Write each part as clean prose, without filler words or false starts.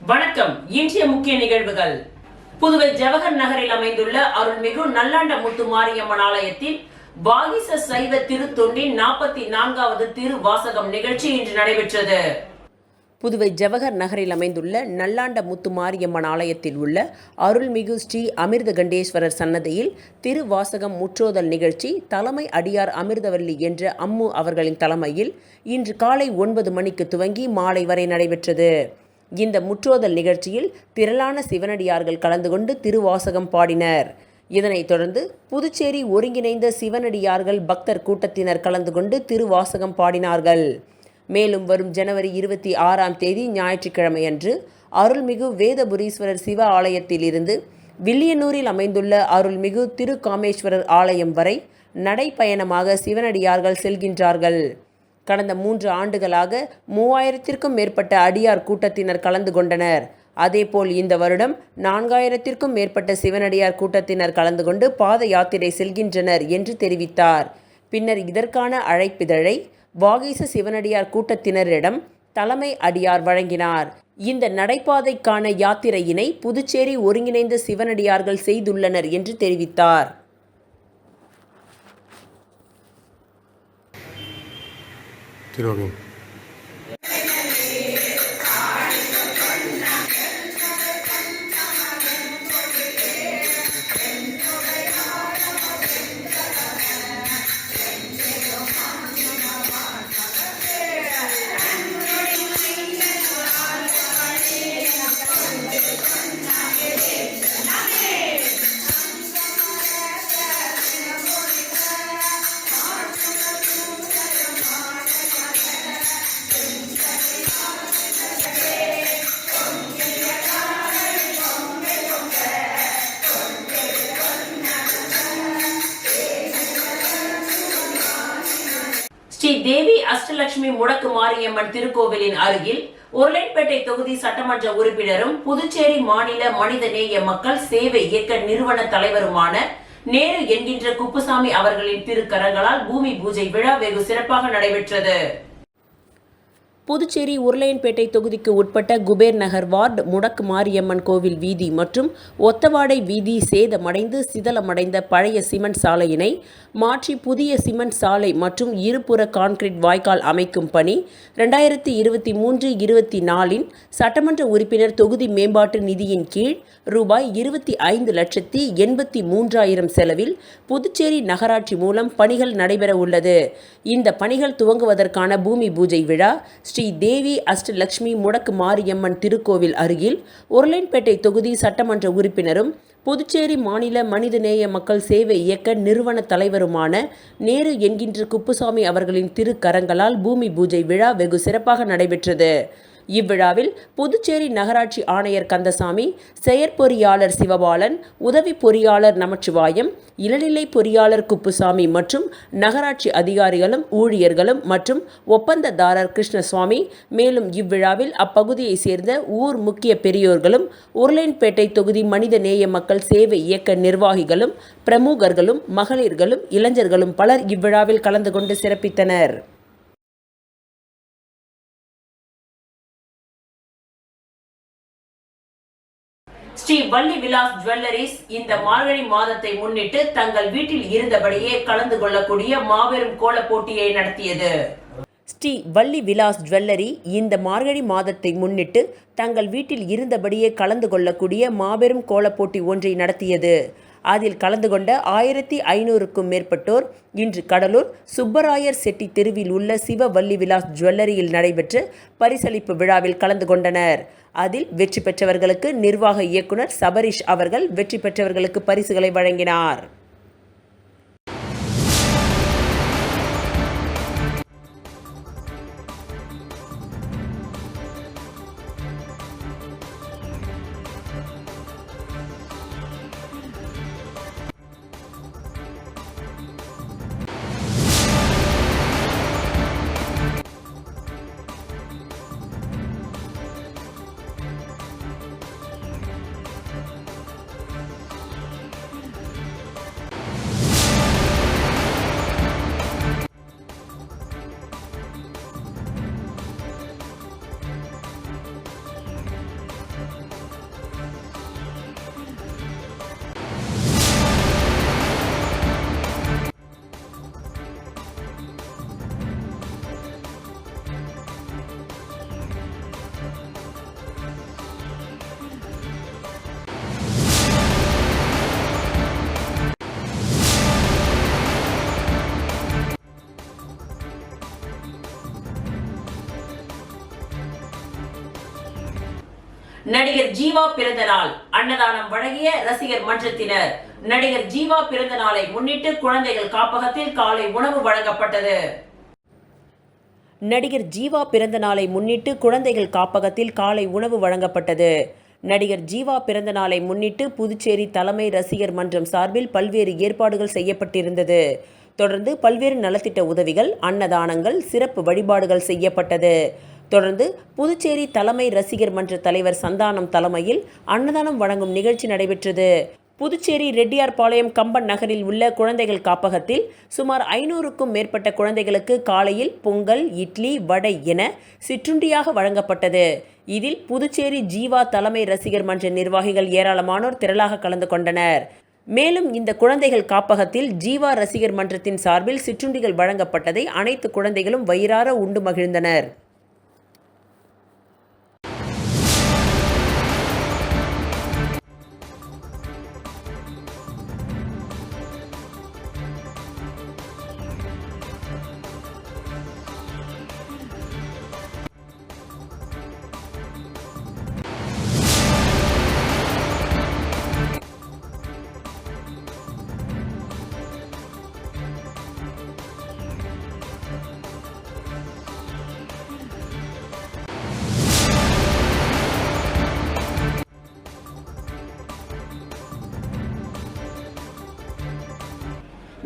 வணக்கம். இன்றைய முக்கிய நிகழ்வுகள். புதுவை ஜவஹர் நகரில் அமைந்துள்ள அருள்மிகு நல்லாண்ட முத்து மாரியம்மன் ஆலயத்தில் வாகிச சைவ திருத்தொண்டின் 44வது திருவாசகம் நிகழ்ச்சி இன்று நடைபெற்றது. புதுவை ஜவஹர் நகரில் அமைந்துள்ள நல்லாண்ட முத்து மாரியம்மன் ஆலயத்தில் உள்ள அருள்மிகு ஸ்ரீ அமிர்த கண்டேஸ்வரர் சன்னதியில் திருவாசகம் முற்றோதல் நிகழ்ச்சி தலைமை அடியார் அமிர்தவல்லி என்ற அம்மு அவர்களின் தலைமையில் இன்று காலை 9 மணிக்கு துவங்கி மாலை வரை நடைபெற்றது. இந்த முற்றோதல் நிகழ்ச்சியில் திரளான சிவனடியார்கள் கலந்து கொண்டு திருவாசகம் பாடினர். இதனைத் தொடர்ந்து புதுச்சேரி ஒருங்கிணைந்த சிவனடியார்கள் பக்தர் கூட்டத்தினர் கலந்து கொண்டு திருவாசகம் பாடினார்கள். மேலும் வரும் ஜனவரி 26ஆம் தேதி ஞாயிற்றுக்கிழமையன்று அருள்மிகு வேதபுரீஸ்வரர் சிவ ஆலயத்தில் இருந்து வில்லியனூரில் அமைந்துள்ள அருள்மிகு திருக்காமேஸ்வரர் ஆலயம் வரை நடைப்பயணமாக சிவனடியார்கள் செல்கின்றார்கள். கடந்த 3 ஆண்டுகளாக 3000த்திற்கும் மேற்பட்ட அடியார் கூட்டத்தினர் கலந்து கொண்டனர். அதேபோல் இந்த வருடம் 4000த்திற்கும் மேற்பட்ட சிவனடியார் கூட்டத்தினர் கலந்து கொண்டு பாத யாத்திரை செல்கின்றனர் என்று தெரிவித்தார். பின்னர் இதற்கான அழைப்பிதழை வாகீச சிவனடியார் கூட்டத்தினரிடம் தலைமை அடியார் வழங்கினார். இந்த நடைபாதைக்கான யாத்திரையினை புதுச்சேரி ஒருங்கிணைந்த சிவனடியார்கள் செய்துள்ளனர் என்று தெரிவித்தார். ஸ்ரீ தேவி அஷ்டலட்சுமி முடக்கு மாரியம்மன் திருக்கோவிலின் அருகில் உருளைப்பேட்டை தொகுதி சட்டமன்ற உறுப்பினரும் புதுச்சேரி மாநில மனிதநேய மக்கள் சேவை இயக்க நிறுவன தலைவருமான நேரு என்கின்ற குப்புசாமி அவர்களின் திருக்கரங்களால் பூமி பூஜை விழா வெகு சிறப்பாக நடைபெற்றது. புதுச்சேரி உருளையன்பேட்டை தொகுதிக்கு உட்பட்ட குபேர் நகர் வார்டு முடக்கு மாரியம்மன் கோவில் வீதி மற்றும் ஒத்தவாடை வீதி சேதமடைந்து சிதலமடைந்த பழைய சிமெண்ட் சாலையினை மாற்றி புதிய சிமெண்ட் சாலை மற்றும் இருபுற கான்கிரீட் வாய்க்கால் அமைக்கும் பணி 2023-24 சட்டமன்ற உறுப்பினர் தொகுதி மேம்பாட்டு நிதியின் கீழ் ரூபாய் 25,83,000 செலவில் புதுச்சேரி நகராட்சி மூலம் பணிகள் நடைபெற உள்ளது. இந்த பணிகள் துவங்குவதற்கான பூமி பூஜை விழா ஸ்ரீ தேவி அஷ்டலட்சுமி முடக்கு மாரியம்மன் திருக்கோவில் அருகில் உருளையன்பேட்டை தொகுதி சட்டமன்ற உறுப்பினரும் புதுச்சேரி மாநில மனிதநேய மக்கள் சேவை இயக்க நிறுவன தலைவருமான நேரு என்கின்ற குப்புசாமி அவர்களின் திருக்கரங்களால் பூமி பூஜை விழா வெகு சிறப்பாக நடைபெற்றது. இவ்விழாவில் புதுச்சேரி நகராட்சி ஆணையர் கந்தசாமி, செயற்பொறியாளர் சிவபாலன், உதவி பொறியாளர் நமச்சிவாயம், இளநிலை பொறியாளர் குப்புசாமி மற்றும் நகராட்சி அதிகாரிகளும் ஊழியர்களும் மற்றும் ஒப்பந்ததாரர் கிருஷ்ணசுவாமி, மேலும் இவ்விழாவில் அப்பகுதியை சேர்ந்த ஊர் முக்கிய பெரியோர்களும் உருளையன்பேட்டை தொகுதி மனிதநேய மக்கள் சேவை இயக்க நிர்வாகிகளும் பிரமுகர்களும் மகளிர்களும் இளைஞர்களும் பலர் இவ்விழாவில் கலந்து கொண்டு சிறப்பித்தனர். ஸ்ரீ வள்ளி விலாஸ் ஜுவல்லரிஸ் இந்த மார்கழி மாதத்தை முன்னிட்டு தங்கள் வீட்டில் இருந்தபடியே கலந்து கொள்ளக்கூடிய மாபெரும் கோல போட்டியை நடத்தியது. ஸ்ரீ வள்ளி விலாஸ் ஜுவல்லரி இந்த மார்கழி மாதத்தை முன்னிட்டு தங்கள் வீட்டில் இருந்தபடியே கலந்து கொள்ளக்கூடிய மாபெரும் கோலப்போட்டி ஒன்றை நடத்தியது. அதில் கலந்து கொண்ட 1500க்கும் மேற்பட்டோர் இன்று கடலூர் சுப்பராயர் செட்டி தெருவில் உள்ள சிவ வள்ளி விலாஸ் ஜுவல்லரியில் நடைபெற்ற பரிசளிப்பு விழாவில் கலந்து கொண்டனர். அதில் வெற்றி பெற்றவர்களுக்கு நிர்வாக இயக்குனர் சபரிஷ் அவர்கள் வெற்றி பெற்றவர்களுக்கு பரிசுகளை வழங்கினார். நடிகர் ஜீவா பிறந்த நாள் அன்னதானம் வழங்கிய ரசிகர் மன்றத்தினர். நடிகர் ஜீவா பிறந்த நாளை முன்னிட்டு குழந்தைகள் காப்பகத்தில் காலை உணவு வழங்கப்பட்டது. நடிகர் ஜீவா பிறந்த நாளை முன்னிட்டு குழந்தைகள் காப்பகத்தில் காலை உணவு வழங்கப்பட்டது. நடிகர் ஜீவா பிறந்த நாளை முன்னிட்டு புதுச்சேரி தலைமை ரசிகர் மன்றம் சார்பில் பல்வேறு ஏற்பாடுகள் செய்யப்பட்டிருந்தது. தொடர்ந்து பல்வேறு நலத்திட்ட உதவிகள், அன்னதானங்கள், சிறப்பு வழிபாடுகள் செய்யப்பட்டது. தொடர்ந்து புதுச்சேரி தலைமை ரசிகர் மன்ற தலைவர் சந்தானம் தலைமையில் அன்னதானம் வழங்கும் நிகழ்ச்சி நடைபெற்றது. புதுச்சேரி ரெட்டியார்பாளையம் கம்பன் நகரில் உள்ள குழந்தைகள் காப்பகத்தில் சுமார் 500க்கும் மேற்பட்ட குழந்தைகளுக்கு காலையில் பொங்கல், இட்லி, வடை என சிற்றுண்டியாக வழங்கப்பட்டது. இதில் புதுச்சேரி ஜீவா தலைமை ரசிகர் மன்ற நிர்வாகிகள் ஏராளமானோர் திரளாக கலந்து கொண்டனர். மேலும் இந்த குழந்தைகள் காப்பகத்தில் ஜீவா ரசிகர் மன்றத்தின் சார்பில் சிற்றுண்டிகள் வழங்கப்பட்டதை அனைத்து குழந்தைகளும் வயிறார உண்டு மகிழ்ந்தனர்.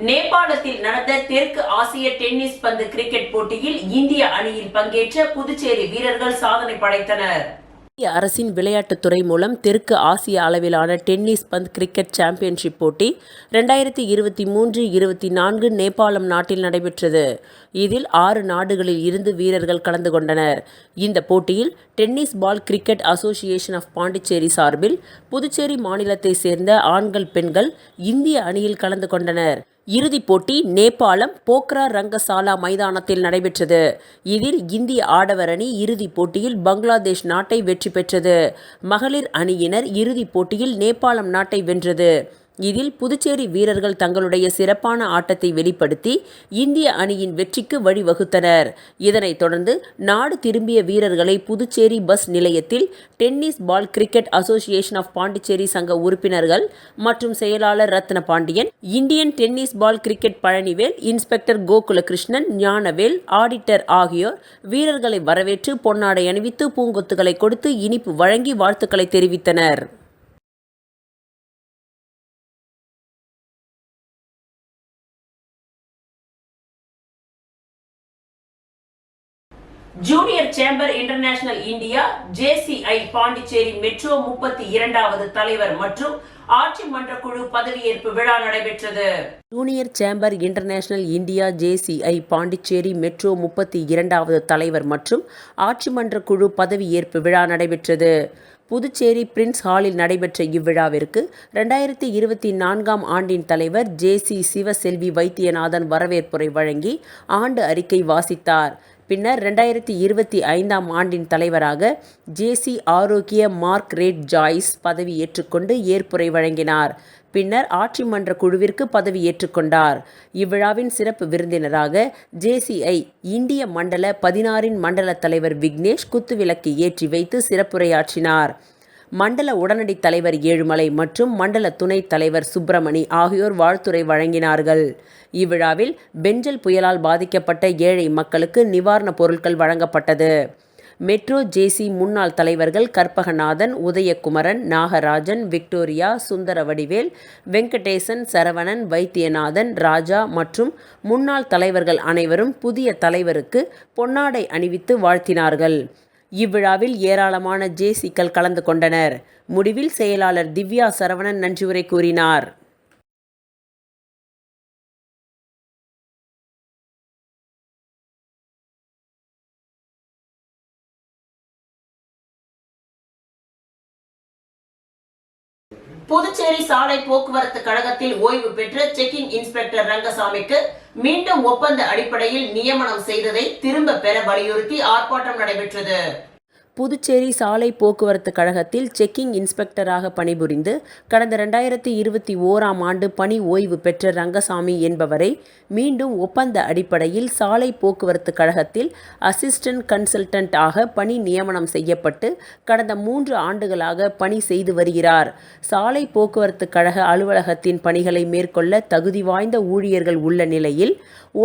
நேபாளத்தில் நடந்த தெற்கு ஆசிய டென்னிஸ் பந்து கிரிக்கெட் போட்டியில் இந்திய அணியில் பங்கேற்ற புதுச்சேரி வீரர்கள் சாதனை படைத்தனர். இந்திய அரசின் விளையாட்டுத்துறை மூலம் தெற்கு ஆசிய அளவிலான டென்னிஸ் பந்து கிரிக்கெட் சாம்பியன்ஷிப் போட்டி 2023-24 நேபாளம் நாட்டில் நடைபெற்றது. இதில் 6 நாடுகளில் இருந்து வீரர்கள் கலந்து கொண்டனர். இந்த போட்டியில் tennis ball cricket association of Pondicherry சார்பில் புதுச்சேரி மாநிலத்தை சேர்ந்த ஆண்கள், பெண்கள் இந்திய அணியில் கலந்து கொண்டனர். இறுதிப் போட்டி நேபாளம் போக்ரா ரங்கசாலா மைதானத்தில் நடைபெற்றது. இதில் இந்திய ஆடவர் அணி இறுதிப் போட்டியில் பங்களாதேஷ் நாட்டை வெற்றி பெற்றது. மகளிர் அணியினர் இறுதிப் போட்டியில் நேபாளம் நாட்டை வென்றது. இதில் புதுச்சேரி வீரர்கள் தங்களுடைய சிறப்பான ஆட்டத்தை வெளிப்படுத்தி இந்திய அணியின் வெற்றிக்கு வழிவகுத்தனர். இதனைத் தொடர்ந்து நாடு திரும்பிய வீரர்களை புதுச்சேரி பஸ் நிலையத்தில் tennis ball cricket association of Pondicherry சங்க உறுப்பினர்கள் மற்றும் செயலாளர் Ratna Pandian, Indian tennis ball cricket Palanivel, inspector Gokulakrishnan, Gnanavel, auditor ஆகியோர் வீரர்களை வரவேற்று பொன்னாடை அணிவித்து பூங்கொத்துகளை கொடுத்து இனிப்பு வழங்கி வாழ்த்துக்களை தெரிவித்தனர். Junior Chamber International India JCI Pondicherry metro 32வது தலைவர் மற்றும் ஆட்சி மன்ற குழு பதவியேற்பு விழா நடைபெற்றது. Junior Chamber International India JCI Pondicherry metro 32வது தலைவர் மற்றும் ஆட்சி மன்ற குழு பதவியேற்பு விழா நடைபெற்றது. புதுச்சேரி பிரின்ஸ் ஹாலில் நடைபெற்ற இவ்விழாவிற்கு 2024ஆம் ஆண்டின் தலைவர் JC சிவசெல்வி வைத்தியநாதன் வரவேற்புரை வழங்கி ஆண்டு அறிக்கை வாசித்தார். பின்னர் 2025ஆம் ஆண்டின் தலைவராக JC ஆரோக்கிய மார்க்ரெட் ஜாய்ஸ் பதவி ஏற்றுக்கொண்டு ஏற்புரை வழங்கினார். பின்னர் ஆட்சி மன்ற குழுவிற்கு பதவி ஏற்றுக்கொண்டார். இவ்விழாவின் சிறப்பு விருந்தினராக JCI இந்திய மண்டல 16இன் மண்டல தலைவர் விக்னேஷ் குத்துவிளக்கு ஏற்றி வைத்து சிறப்புரையாற்றினார். மண்டல உடனடி தலைவர் ஏழுமலை மற்றும் மண்டல துணைத் தலைவர் சுப்பிரமணி ஆகியோர் வாழ்த்துரை வழங்கினார்கள். இவ்விழாவில் பெஞ்சல் புயலால் பாதிக்கப்பட்ட ஏழை மக்களுக்கு நிவாரணப் பொருட்கள் வழங்கப்பட்டது. மெட்ரோ JC முன்னாள் தலைவர்கள் கற்பகநாதன், உதயகுமரன், நாகராஜன், விக்டோரியா, சுந்தரவடிவேல், வெங்கடேசன், சரவணன், வைத்தியநாதன், ராஜா மற்றும் முன்னாள் தலைவர்கள் அனைவரும் புதிய தலைவருக்கு பொன்னாடை அணிவித்து வாழ்த்தினார்கள். இவ்விழாவில் ஏராளமான JCக்கள் கலந்து கொண்டனர். முடிவில் செயலாளர் திவ்யா சரவணன் நன்றியுரை கூறினார். புதுச்சேரி சாலை போக்குவரத்து கழகத்தில் ஓய்வு பெற்ற செக்கிங் இன்ஸ்பெக்டர் ரங்கசாமிக்கு மீண்டும் ஒப்பந்த அடிப்படையில் நியமனம் செய்ததை திரும்ப பெற வலியுறுத்தி ஆர்ப்பாட்டம் நடைபெற்றது. புதுச்சேரி சாலை போக்குவரத்து கழகத்தில் செக்கிங் இன்ஸ்பெக்டராக பணிபுரிந்து கடந்த 2021ஆம் ஆண்டு பணி ஓய்வு பெற்ற ரங்கசாமி என்பவரை மீண்டும் ஒப்பந்த அடிப்படையில் சாலை போக்குவரத்து கழகத்தில் அசிஸ்டன்ட் கன்சல்டன்ட் ஆக பணி நியமனம் செய்யப்பட்டு கடந்த 3 ஆண்டுகளாக பணி செய்து வருகிறார். சாலை போக்குவரத்து கழக அலுவலகத்தின் பணிகளை மேற்கொள்ள தகுதி வாய்ந்த ஊழியர்கள் உள்ள நிலையில்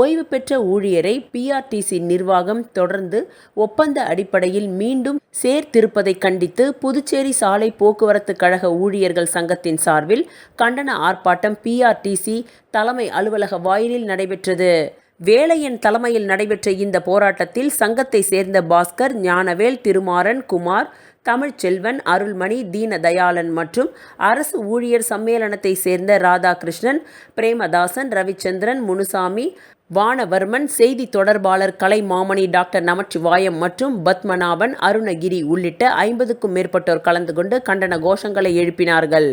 ஓய்வு பெற்ற ஊழியரை பிஆர்டிசி நிர்வாகம் தொடர்ந்து ஒப்பந்த அடிப்படையில் மீண்டும் சேர்த்திருப்பதை கண்டித்து புதுச்சேரி சாலை போக்குவரத்து கழக ஊழியர்கள் சங்கத்தின் சார்பில் கண்டன ஆர்ப்பாட்டம் பிஆர்டிசி தலைமை அலுவலக வாயிலில் நடைபெற்றது. வேலையன் தலைமையில் நடைபெற்ற இந்த போராட்டத்தில் சங்கத்தை சேர்ந்த பாஸ்கர், ஞானவேல், திருமாறன், குமார், தமிழ்ச்செல்வன், அருள்மணி, தீனதயாளன் மற்றும் அரசு ஊழியர் சம்மேளனத்தை சேர்ந்த ராதாகிருஷ்ணன், பிரேமதாசன், ரவிச்சந்திரன், முனுசாமி, வானவர்மன், செய்தி தொடர்பாளர் கலைமாமணி டாக்டர் நமச்சிவாயம் மற்றும் பத்மநாபன், அருணகிரி உள்ளிட்ட 50க்கும் மேற்பட்டோர் கலந்து கொண்டு கண்டன கோஷங்களை எழுப்பினார்கள்.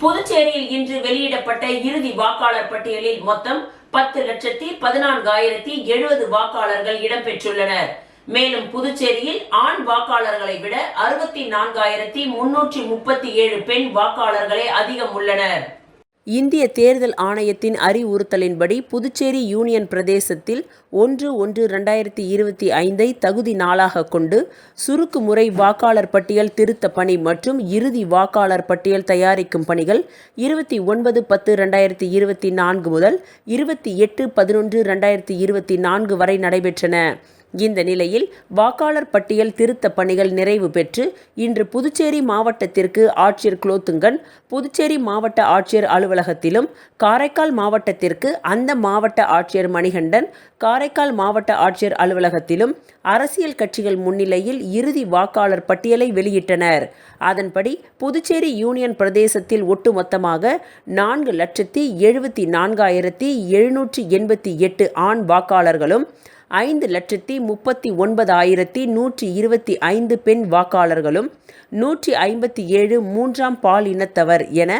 புதுச்சேரியில் இன்று வெளியிடப்பட்ட இறுதி வாக்காளர் பட்டியலில் மொத்தம் 10,14,070 வாக்காளர்கள் இடம்பெற்றுள்ளனர். மேலும் புதுச்சேரியில் ஆண் வாக்காளர்களை விட 64,337 பெண் வாக்காளர்களே அதிகம் உள்ளனர். இந்திய தேர்தல் ஆணையத்தின் அறிவுறுத்தலின்படி புதுச்சேரி யூனியன் பிரதேசத்தில் 1/1/2025 தகுதி நாளாக கொண்டு சுருக்கு முறை வாக்காளர் பட்டியல் திருத்த பணி மற்றும் இறுதி வாக்காளர் பட்டியல் தயாரிக்கும் பணிகள் 29/10/2024 முதல் 28/11/2024 வரை நடைபெற்றன. இந்த நிலையில் வாக்காளர் பட்டியல் திருத்த பணிகள் நிறைவு பெற்று இன்று புதுச்சேரி மாவட்டத்திற்கு ஆட்சியர் குலோத்துங்கன், புதுச்சேரி மாவட்ட ஆட்சியர் அலுவலகத்திலும், காரைக்கால் மாவட்டத்திற்கு அந்த மாவட்ட ஆட்சியர் மணிகண்டன், காரைக்கால் மாவட்ட ஆட்சியர் அலுவலகத்திலும் அரசியல் கட்சிகள் முன்னிலையில் இறுதி வாக்காளர் பட்டியலை வெளியிட்டனர். அதன்படி புதுச்சேரி யூனியன் பிரதேசத்தில் ஒட்டுமொத்தமாக 4,74,788 ஆண் வாக்காளர்களும் 5,39,125 பெண் வாக்காளர்களும் 157 மூன்றாம் பாலினத்தவர் என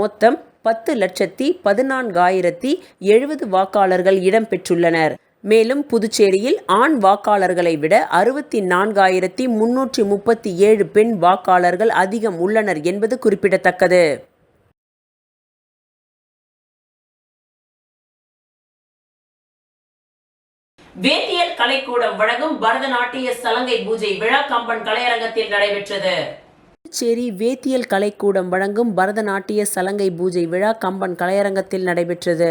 மொத்தம் 10,14,070 வாக்காளர்கள் இடம்பெற்றுள்ளனர். மேலும் புதுச்சேரியில் ஆண் வாக்காளர்களை விட 64,337 பெண் வாக்காளர்கள் அதிகம் உள்ளனர் என்பது குறிப்பிடத்தக்கது. வேதியியல் கலைக்கூடம் வழங்கும் பரதநாட்டிய சலங்கை பூஜை விழா கம்பன் கலையரங்கத்தில் நடைபெற்றது. புதுச்சேரி வேதியியல் கலைக்கூடம் வழங்கும் பரதநாட்டிய சலங்கை பூஜை விழா கம்பன் கலையரங்கத்தில் நடைபெற்றது.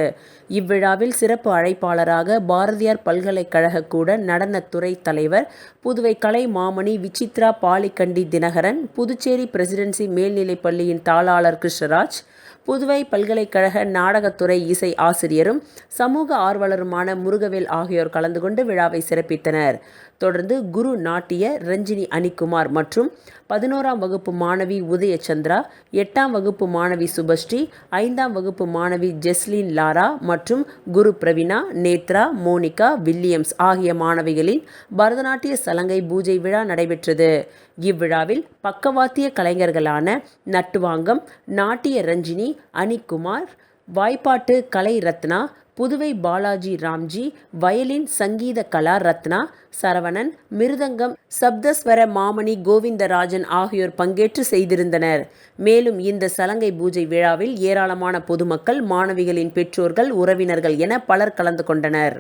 இவ்விழாவில் சிறப்பு அழைப்பாளராக பாரதியார் பல்கலைக்கழக கூட நடனத்துறை தலைவர், புதுவை கலை மாமணி விசித்ரா பாலிகண்டி தினகரன், புதுச்சேரி பிரசிடென்சி மேல்நிலைப் பள்ளியின் தாளாளர் கிருஷ்ணராஜ், புதுவை பல்கலைக்கழக நாடகத்துறை இசை ஆசிரியரும் சமூக ஆர்வலருமான முருகவேல் ஆகியோர் கலந்து கொண்டு விழாவை சிறப்பித்தனர். தொடர்ந்து குரு நாட்டிய ரஞ்சினி அனிக்குமார் மற்றும் 11ஆம் வகுப்பு மாணவி உதயச்சந்திரா, 8ஆம் வகுப்பு மாணவி சுபஸ்ரீ, 5ஆம் வகுப்பு மாணவி ஜெஸ்லின் லாரா மற்றும் குரு பிரவீனா, நேத்ரா, மோனிகா, வில்லியம்ஸ் ஆகிய மாணவிகளின் பரதநாட்டிய சலங்கை பூஜை விழா நடைபெற்றது. இவ்விழாவில் பக்கவாத்திய கலைஞர்களான நட்டுவாங்கம், நாட்டிய ரஞ்சினி, அனிக்குமார், வாய்ப்பாட்டு கலை ரத்னா, புதுவை பாலாஜி ராம்ஜி, வயலின் சங்கீத கலா ரத்னா, சரவணன், மிருதங்கம் சப்தஸ்வர மாமணி கோவிந்தராஜன் ஆகியோர் பங்கேற்று செய்திருந்தனர். மேலும் இந்த சலங்கை பூஜை விழாவில் ஏராளமான பொதுமக்கள், மாணவிகளின் பெற்றோர்கள், உறவினர்கள் என பலர் கலந்து கொண்டனர்.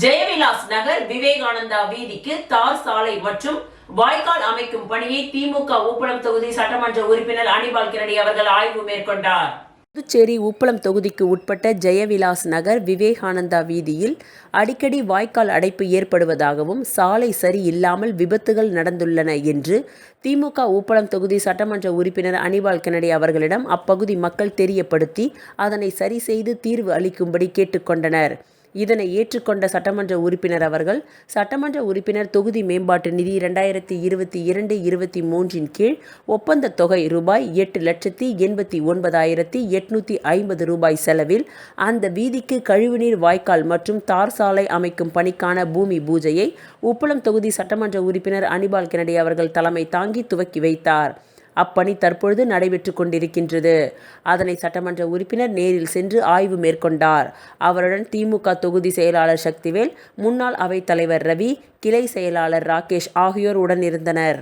ஜெயவிலாஸ் நகர் விவேகானந்தா வீதிக்கு தார் சாலை மற்றும் வாய்க்கால் அமைக்கும் பணியை திமுக ஊப்பளம் தொகுதி சட்டமன்ற உறுப்பினர் அனிபால் கிரடி அவர்கள் ஆய்வு மேற்கொண்டார். புதுச்சேரி உப்பளம் தொகுதிக்கு உட்பட்ட ஜெயவிலாஸ் நகர் விவேகானந்தா வீதியில் அடிக்கடி வாய்க்கால் அடைப்பு ஏற்படுவதாகவும் சாலை சரியில்லாமல் விபத்துகள் நடந்துள்ளன என்று திமுக உப்பளம் தொகுதி சட்டமன்ற உறுப்பினர் அனிபால் கென்னடி அவர்களிடம் அப்பகுதி மக்கள் தெரியப்படுத்தி அதனை சரி செய்து தீர்வு அளிக்கும்படி கேட்டுக்கொண்டனர். இதனை ஏற்றுக்கொண்ட சட்டமன்ற உறுப்பினர் அவர்கள் சட்டமன்ற உறுப்பினர் தொகுதி மேம்பாட்டு நிதி 2022-23 கீழ் ஒப்பந்த தொகை ரூபாய் 8,89,850 ரூபாய் செலவில் அந்த வீதிக்கு கழிவுநீர் வாய்க்கால் மற்றும் தார் சாலை அமைக்கும் பணிக்கான பூமி பூஜையை உப்பளம் தொகுதி சட்டமன்ற உறுப்பினர் அனிபால் கென்னடி அவர்கள் தலைமை தாங்கி துவக்கி வைத்தார். அப்பணி தற்பொழுது நடைபெற்று கொண்டிருக்கின்றது. அதனை சட்டமன்ற உறுப்பினர் நேரில் சென்று ஆய்வு மேற்கொண்டார். அவருடன் திமுக தொகுதி செயலாளர் சக்திவேல், முன்னாள் அவைத் தலைவர் ரவி, கிளை செயலாளர் ராகேஷ் ஆகியோர் உடன் இருந்தனர்.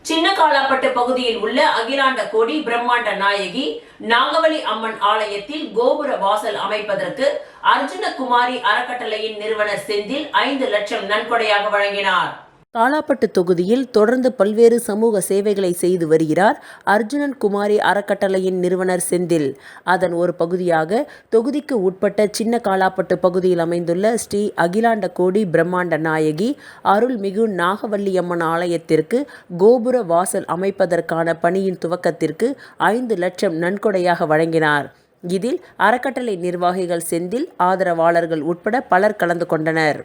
சின்னகாலாப்பட்டு பகுதியில் உள்ள அகிலாண்ட கோடி பிரம்மாண்ட நாயகி நாகவலி அம்மன் ஆலயத்தில் கோபுர வாசல் அமைப்பதற்கு அர்ஜுனகுமாரி அறக்கட்டளையின் நிறுவனர் செந்தில் 5 லட்சம் நன்கொடையாக வழங்கினார். காலாப்பட்டு தொகுதியில் தொடர்ந்து பல்வேறு சமூக சேவைகளை செய்து வருகிறார் அர்ஜுனன் குமாரி அறக்கட்டளையின் நிறுவனர் செந்தில். அதன் ஒரு பகுதியாக தொகுதிக்கு உட்பட்ட சின்ன காலாப்பட்டு பகுதியில் அமைந்துள்ள ஸ்ரீ அகிலாண்ட கோடி பிரம்மாண்ட நாயகி அருள்மிகு நாகவல்லியம்மன் ஆலயத்திற்கு கோபுர வாசல் அமைப்பதற்கான பணியின் துவக்கத்திற்கு 5 லட்சம் நன்கொடையாக வழங்கினார். இதில் அறக்கட்டளை நிர்வாகிகள் செந்தில், ஆதரவாளர்கள் உட்பட பலர் கலந்து கொண்டனர்.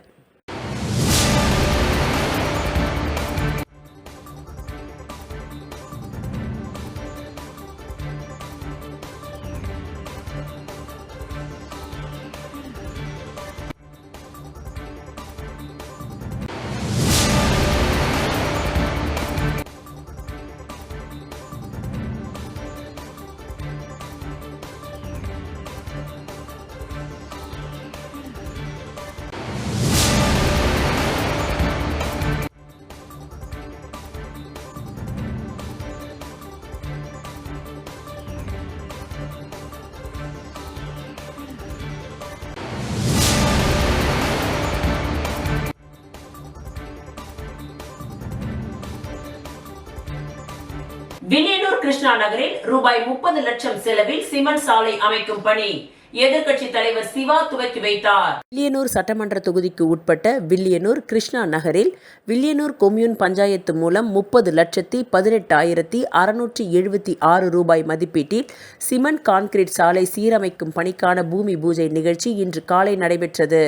வில்லியனூர் கிருஷ்ணா நகரில் ரூபாய் 30 லட்சம் செலவில் சிமெண்ட் சாலை அமைக்கும் பணி எதிர்க்கட்சி தலைவர் சிவா துவக்கி வைத்தார். வில்லியனூர் சட்டமன்ற தொகுதிக்கு உட்பட்ட வில்லியனூர் கிருஷ்ணா நகரில் வில்லியனூர் கொம்யூன் பஞ்சாயத்து மூலம் 30,18,676 ரூபாய் மதிப்பீட்டில் சிமெண்ட் கான்கிரீட் சாலை சீரமைக்கும் பணிக்கான பூமி பூஜை நிகழ்ச்சி இன்று காலை நடைபெற்றது.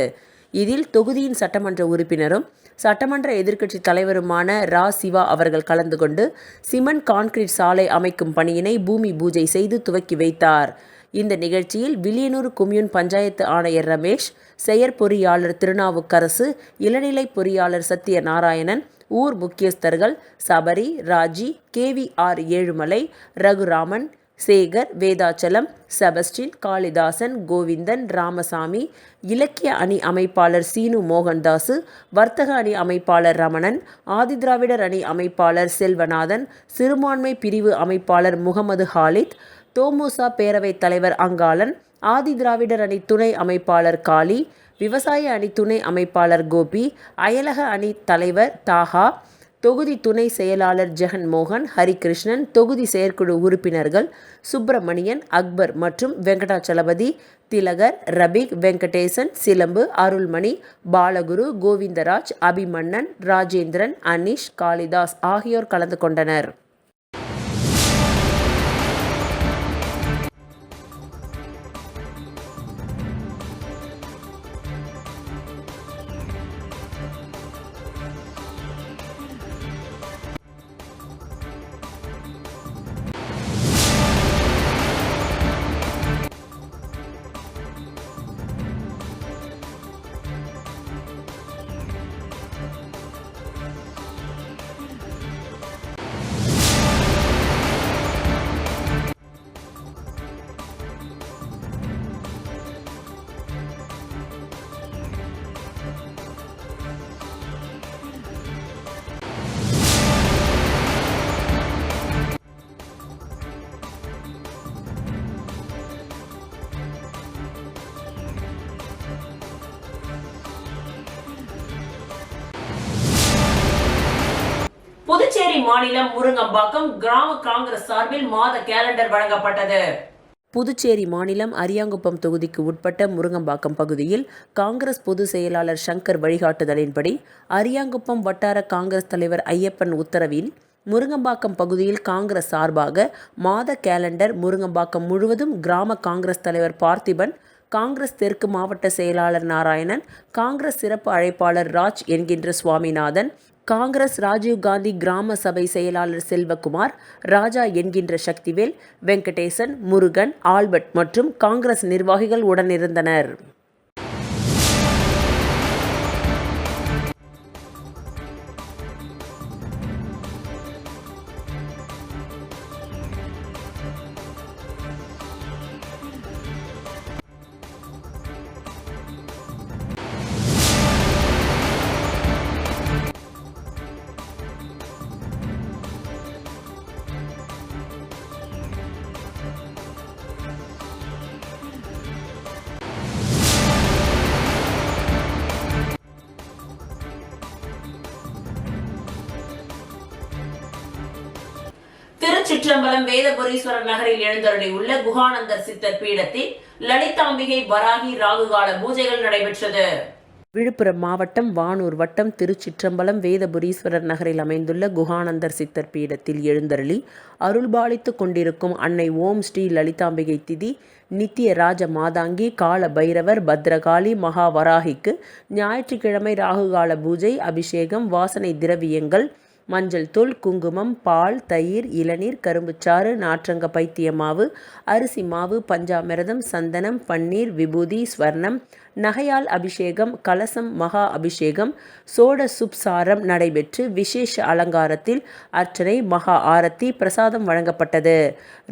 இதில் தொகுதியின் சட்டமன்ற உறுப்பினரும் சட்டமன்ற எதிர்க்கட்சி தலைவருமான ரா. சிவா அவர்கள் கலந்து கொண்டு சிமெண்ட் கான்கிரீட் சாலை அமைக்கும் பணியினை பூமி பூஜை செய்து துவக்கி வைத்தார். இந்த நிகழ்ச்சியில் வில்லியனூர் கொம்யூன் பஞ்சாயத்து ஆணையர் ரமேஷ், செயற்பொறியாளர் திருநாவுக்கரசு, இளநிலை பொறியாளர் சத்தியநாராயணன், ஊர் முக்கியஸ்தர்கள் சபரி, ராஜி, KVR ஏழுமலை, ரகுராமன், சேகர், வேதாச்சலம், செபஸ்டின், காளிதாசன், கோவிந்தன், ராமசாமி, இலக்கிய அணி அமைப்பாளர் சீனு மோகன்தாசு, வர்த்தக அணி அமைப்பாளர் ரமணன், ஆதிதிராவிடர் அணி அமைப்பாளர் செல்வநாதன், சிறுபான்மை பிரிவு அமைப்பாளர் முகமது ஹாலித், தோமுசா பேரவைத் தலைவர் அங்காளன், ஆதிதிராவிடர் அணி துணை அமைப்பாளர் காளி, விவசாய அணி துணை அமைப்பாளர் கோபி, அயலக அணி தலைவர் தாஹா, தொகுதி துணை செயலாளர் ஜெகன்மோகன், ஹரிகிருஷ்ணன், தொகுதி செயற்குழு உறுப்பினர்கள் சுப்பிரமணியன், அக்பர் மற்றும் வெங்கடாச்சலபதி, திலகர், ரபிக், வெங்கடேசன், சிலம்பு, அருள்மணி, பாலகுரு, கோவிந்தராஜ், அபிமன்னன், ராஜேந்திரன், அனீஷ், காளிதாஸ் ஆகியோர் கலந்து கொண்டனர். புதுச்சேரி மாநிலம் முருங்கம்பாக்கம் கிராம காங்கிரஸ் சார்பில் மாத கேலண்டர் வழங்கப்பட்டது. புதுச்சேரி மாநிலம் அரியாங்குப்பம் தொகுதிக்கு உட்பட்ட முருங்கம்பாக்கம் பகுதியில் காங்கிரஸ் பொதுச் செயலாளர் சங்கர் வழிகாட்டுதலின்படி அரியாங்குப்பம் வட்டார காங்கிரஸ் தலைவர் ஐயப்பன் உத்தரவில் முருங்கம்பாக்கம் பகுதியில் காங்கிரஸ் சார்பாக மாத கேலண்டர் முருங்கம்பாக்கம் முழுவதும் கிராம காங்கிரஸ் தலைவர் பார்த்திபன், காங்கிரஸ் தெற்கு மாவட்ட செயலாளர் நாராயணன், காங்கிரஸ் சிறப்பு அழைப்பாளர் ராஜ் என்கின்ற சுவாமிநாதன், காங்கிரஸ் ராஜீவ்காந்தி கிராம சபை செயலாளர் செல்வகுமார், ராஜா என்கின்ற சக்திவேல், வெங்கடேசன், முருகன், ஆல்பர்ட் மற்றும் காங்கிரஸ் நிர்வாகிகள் உடனிருந்தனர். திருச்சிற்றம்பலம் வேதபுரீஸ்வரர் நகரில் எழுந்தருளியுள்ள குஹானந்தர் சித்தர் பீடத்தில் லலிதாம்பிகை வராகி ராகுகால பூஜைகள் நடைபெற்றது. விழுப்புரம் மாவட்டம் வானூர் வட்டம் திருச்சிற்றம்பலம் வேதபுரீஸ்வரர் நகரில் அமைந்துள்ள குஹானந்தர் சித்தர் பீடத்தில் எழுந்தருளி அருள்பாலித்து கொண்டிருக்கும் அன்னை ஓம் ஸ்ரீ லலிதாம்பிகை திதி நித்திய ராஜ மாதாங்கி கால பைரவர் பத்ரகாளி மகாவராகிக்கு ஞாயிற்றுக்கிழமை ராகுகால பூஜை, அபிஷேகம், வாசனை திரவியங்கள், மஞ்சள் தூள், குங்குமம், பால், தயிர், இளநீர், கரும்புச்சாறு, நாற்றங்க பைத்திய மாவு, அரிசி மாவு, பஞ்சாமிரதம், சந்தனம், பன்னீர், விபூதி, ஸ்வர்ணம், நகையால் அபிஷேகம், கலசம், மகா அபிஷேகம், சோட சுப்சாரம் நடைபெற்று விசேஷ அலங்காரத்தில் அர்ச்சனை, மகா ஆரத்தி, பிரசாதம் வழங்கப்பட்டது.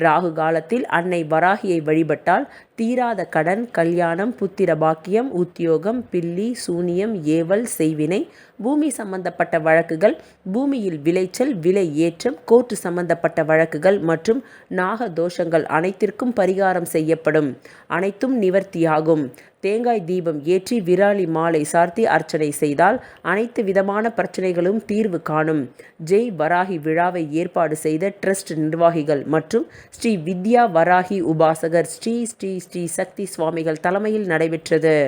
ராகு காலத்தில் அன்னை வராகியை வழிபட்டால் தீராத கடன், கல்யாணம், புத்திர பாக்கியம், உத்தியோகம், பில்லி, சூனியம், ஏவல், செய்வினை, பூமி சம்பந்தப்பட்ட வழக்குகள், பூமியில் விளைச்சல், விலை ஏற்றம், கோர்ட்டு சம்பந்தப்பட்ட வழக்குகள் மற்றும் நாக தோஷங்கள் அனைத்திற்கும் பரிகாரம் செய்யப்படும். அனைத்தும் நிவர்த்தியாகும். தேங்காய் தீபம் ஏற்றி விராலி மாலை சார்த்தி அர்ச்சனை செய்தால் அனைத்து விதமான பிரச்சனைகளும் தீர்வு காணும். ஜெய் வராகி விழாவை ஏற்பாடு செய்த ட்ரஸ்ட் நிர்வாகிகள் மற்றும் ஸ்ரீ வித்யா வராகி உபாசகர் ஸ்ரீ ஸ்ரீ ஸ்ரீ சக்தி சுவாமிகள் தலைமையில் நடைபெற்றது.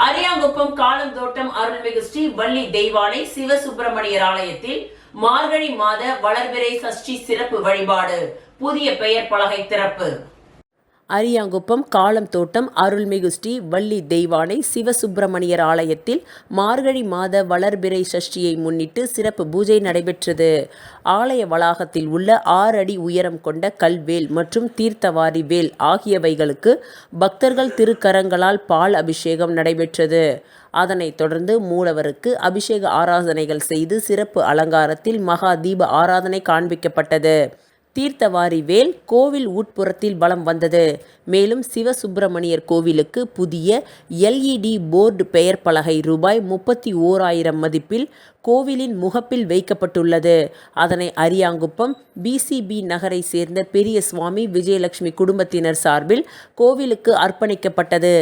அரியாங்குப்பம் காலந்தோட்டம் அருள்மிகு ஸ்ரீ வள்ளி தெய்வானை சிவசுப்பிரமணியர் ஆலயத்தில் மார்கழி மாத வளர்பிறை சஷ்டி சிறப்பு வழிபாடு. புதிய பெயர் பலகை திறப்பு. அரியாங்குப்பம் காலந்தோட்டம் அருள்மிகு ஸ்ரீ வள்ளி தெய்வானை சிவசுப்பிரமணியர் ஆலயத்தில் மார்கழி மாத வளர்பிறை சஷ்டியை முன்னிட்டு சிறப்பு பூஜை நடைபெற்றது. ஆலய வளாகத்தில் உள்ள 6 அடி உயரம் கொண்ட கல்வேல் மற்றும் தீர்த்தவாரி வேல் ஆகியவைகளுக்கு பக்தர்கள் திருக்கரங்களால் பால் அபிஷேகம் நடைபெற்றது. அதனைத் தொடர்ந்து மூலவருக்கு அபிஷேக ஆராதனைகள் செய்து சிறப்பு அலங்காரத்தில் மகா தீப ஆராதனை காண்பிக்கப்பட்டது. தீர்த்தவாரி வேல் கோவில் உட்புறத்தில் வலம் வந்தது. மேலும் சிவசுப்பிரமணியர் கோவிலுக்கு புதிய LED போர்டு பெயர் பலகை ரூபாய் 31,000 மதிப்பில் கோவிலின் முகப்பில் வைக்கப்பட்டுள்ளது. அதனை அரியாங்குப்பம் BCB நகரை சேர்ந்த பெரிய சுவாமி விஜயலட்சுமி குடும்பத்தினர் சார்பில் கோவிலுக்கு அர்ப்பணிக்கப்பட்டது.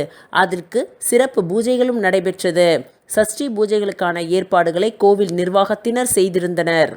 அதற்கு சிறப்பு பூஜைகளும் நடைபெற்றது. சஷ்டி பூஜைகளுக்கான ஏற்பாடுகளை கோவில் நிர்வாகத்தினர் செய்திருந்தனர்.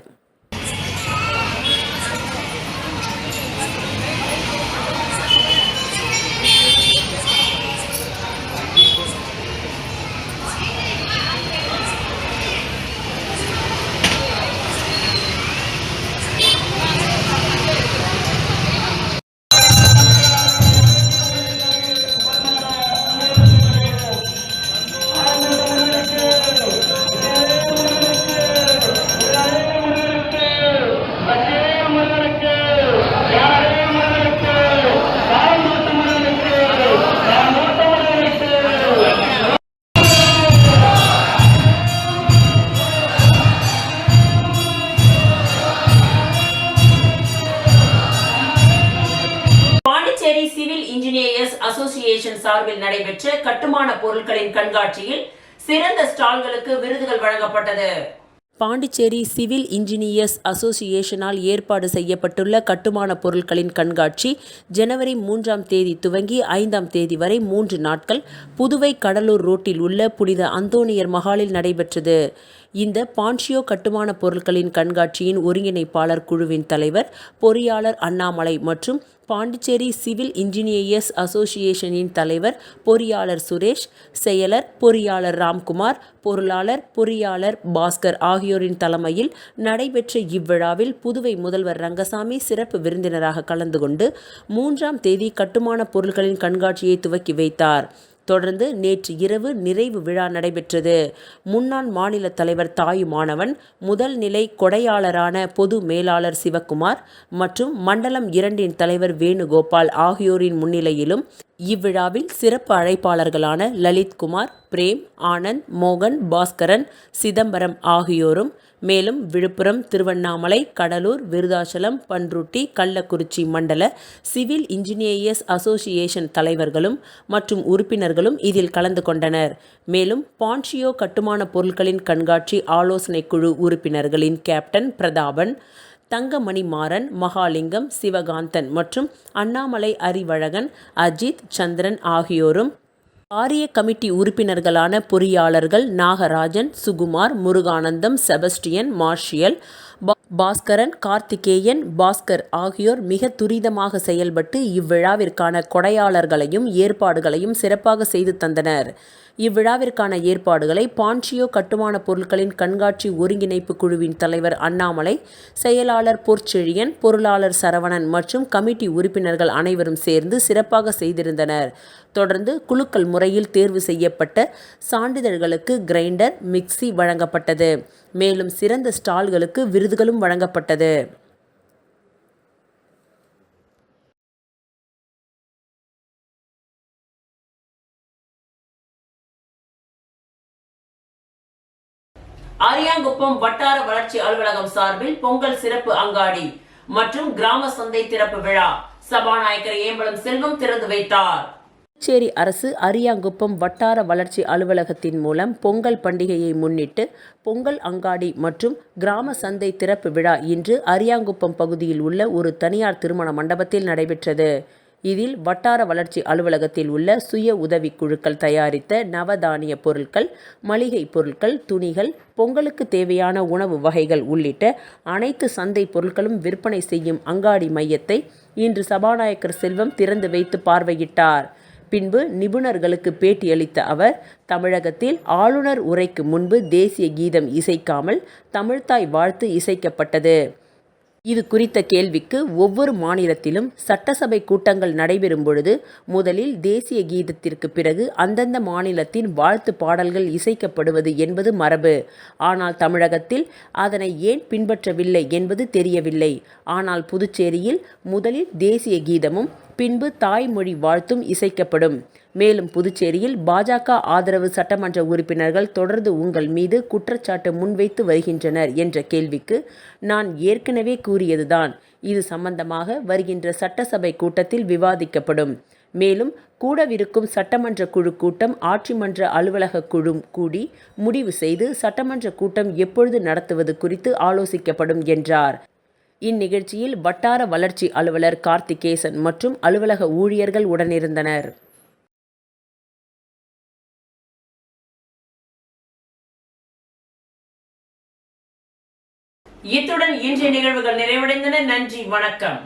பாண்டிச்சேரி சிவில் இன்ஜினியர்ஸ் அசோசியேஷன் சார்பில் நடைபெற்ற கட்டுமான பொருட்களின் கண்காட்சியில் சிறந்த ஸ்டால்களுக்கு விருதுகள் வழங்கப்பட்டது. பாண்டிச்சேரி சிவில் இன்ஜினியர்ஸ் அசோசியேஷனால் ஏற்பாடு செய்யப்பட்டுள்ள கட்டுமான பொருட்களின் கண்காட்சி ஜனவரி 3ஆம் தேதி துவங்கி 5ஆம் தேதி வரை 3 நாட்கள் புதுவை கடலூர் ரோட்டில் உள்ள புனித அந்தோணியர் மகாலில் நடைபெற்றது. இந்த பான்ஷியோ கட்டுமான பொருட்களின் கண்காட்சியின் ஒருங்கிணைப்பாளர் குழுவின் தலைவர் பொறியாளர் அண்ணாமலை மற்றும் பாண்டிச்சேரி சிவில் இன்ஜினியர்ஸ் அசோசியேஷனின் தலைவர் பொறியாளர் சுரேஷ், செயலர் பொறியாளர் ராம்குமார், பொருளாளர் பொறியாளர் பாஸ்கர் ஆகியோரின் தலைமையில் நடைபெற்ற இவ்விழாவில் புதுவை முதல்வர் ரங்கசாமி சிறப்பு விருந்தினராக கலந்து கொண்டு 3ஆம் தேதி கட்டுமான பொருட்களின் கண்காட்சியை துவக்கி வைத்தார். தொடர்ந்து நேற்று இரவு நிறைவு விழா நடைபெற்றது. முன்னாள் மாநில தலைவர் தாயுமானவன், முதல் நிலை கொடையாளரான பொது மேலாளர் சிவக்குமார் மற்றும் மண்டலம் 2இன் தலைவர் வேணுகோபால் ஆகியோரின் முன்னிலையிலும் இவ்விழாவில் சிறப்பு அழைப்பாளர்களான லலித்குமார், பிரேம், ஆனந்த், மோகன், பாஸ்கரன், சிதம்பரம் ஆகியோரும், மேலும் விழுப்புரம், திருவண்ணாமலை, கடலூர், விருதாச்சலம், பன்ருட்டி, கள்ளக்குறிச்சி மண்டல சிவில் இன்ஜினியர்ஸ் அசோசியேஷன் தலைவர்களும் மற்றும் உறுப்பினர்களும் இதில் கலந்து கொண்டனர். மேலும் பான்ஷியோ கட்டுமான பொருட்களின் கண்காட்சி ஆலோசனை குழு உறுப்பினர்களின் கேப்டன் பிரதாபன், தங்கமணி மாறன், மகாலிங்கம், சிவகாந்தன் மற்றும் அண்ணாமலை அறிவழகன், அஜித், சந்திரன் ஆகியோரும், காரிய கமிட்டி உறுப்பினர்களான பொறியாளர்கள் நாகராஜன், சுகுமார், முருகானந்தம், செபஸ்டியன், மார்ஷியல், பாஸ்கரன், கார்த்திகேயன், பாஸ்கர் ஆகியோர் மிக துரிதமாக செயல்பட்டு இவ்விழாவிற்கான கொடையாளர்களையும் ஏற்பாடுகளையும் சிறப்பாக செய்து தந்தனர். இவ்விழாவிற்கான ஏற்பாடுகளை பான்ஷியோ கட்டுமான பொருட்களின் கண்காட்சி ஒருங்கிணைப்பு குழுவின் தலைவர் அண்ணாமலை, செயலாளர் பொற்செழியன், பொருளாளர் சரவணன் மற்றும் கமிட்டி உறுப்பினர்கள் அனைவரும் சேர்ந்து சிறப்பாக செய்திருந்தனர். தொடர்ந்து குலுக்கல் முறையில் தேர்வு செய்யப்பட்ட சான்றிதழ்களுக்கு கிரைண்டர், மிக்சி வழங்கப்பட்டது. மேலும் சிறந்த ஸ்டால்களுக்கு விருதுகளும் வழங்கப்பட்டது. அரியாங்குப்பம் வட்டார வளர்ச்சி அலுவலகம் சார்பில் பொங்கல் சிறப்பு அங்காடி மற்றும் கிராம சந்தை திறப்பு விழா சபாநாயகர் ஏம்பலம் செல்வம் திறந்து வைத்தார். புதுச்சேரி அரசு அரியாங்குப்பம் வட்டார வளர்ச்சி அலுவலகத்தின் மூலம் பொங்கல் பண்டிகையை முன்னிட்டு பொங்கல் அங்காடி மற்றும் கிராம சந்தை திறப்பு விழா இன்று அரியாங்குப்பம் பகுதியில் உள்ள ஒரு தனியார் திருமண மண்டபத்தில் நடைபெற்றது. இதில் வட்டார வளர்ச்சி அலுவலகத்தில் உள்ள சுய உதவி குழுக்கள் தயாரித்த நவதானிய பொருட்கள், மளிகை பொருட்கள், துணிகள், பொங்கலுக்கு தேவையான உணவு வகைகள் உள்ளிட்ட அனைத்து சந்தை பொருட்களும் விற்பனை செய்யும் அங்காடி மையத்தை இன்று சபாநாயகர் செல்வம் திறந்து வைத்து பார்வையிட்டார். பின்பு நிபுணர்களுக்கு பேட்டியளித்த அவர், தமிழகத்தில் ஆளுநர் உரைக்கு முன்பு தேசிய கீதம் இசைக்காமல் தமிழ்த்தாய் வாழ்த்து இசைக்கப்பட்டது. இது குறித்த கேள்விக்கு, ஒவ்வொரு மாநிலத்திலும் சட்டசபை கூட்டங்கள் நடைபெறும் பொழுது முதலில் தேசிய கீதத்திற்கு பிறகு அந்தந்த மாநிலத்தின் வாழ்த்து பாடல்கள் இசைக்கப்படுவது என்பது மரபு. ஆனால் தமிழகத்தில் அதனை ஏன் பின்பற்றவில்லை என்பது தெரியவில்லை. ஆனால் புதுச்சேரியில் முதலில் தேசிய கீதமும் பின்பு தாய்மொழி வாழ்த்தும் இசைக்கப்படும். மேலும் புதுச்சேரியில் பாஜக ஆதரவு சட்டமன்ற உறுப்பினர்கள் தொடர்ந்து உங்கள் மீது குற்றச்சாட்டு முன்வைத்து வருகின்றனர் என்ற கேள்விக்கு, நான் ஏற்கனவே கூறியதுதான். இது சம்பந்தமாக வருகின்ற சட்டசபை கூட்டத்தில் விவாதிக்கப்படும். மேலும் கூடவிருக்கும் சட்டமன்ற குழு கூட்டம் ஆட்சி மன்ற அலுவலக குழு கூடி முடிவு செய்து சட்டமன்ற கூட்டம் எப்பொழுது நடத்துவது குறித்து ஆலோசிக்கப்படும் என்றார். இந்நிகழ்ச்சியில் வட்டார வளர்ச்சி அலுவலர் கார்த்திகேசன் மற்றும் அலுவலக ஊழியர்கள் உடனிருந்தனர். இத்துடன் இன்றைய நிகழ்வுகள் நிறைவடைந்தன. நன்றி, வணக்கம்.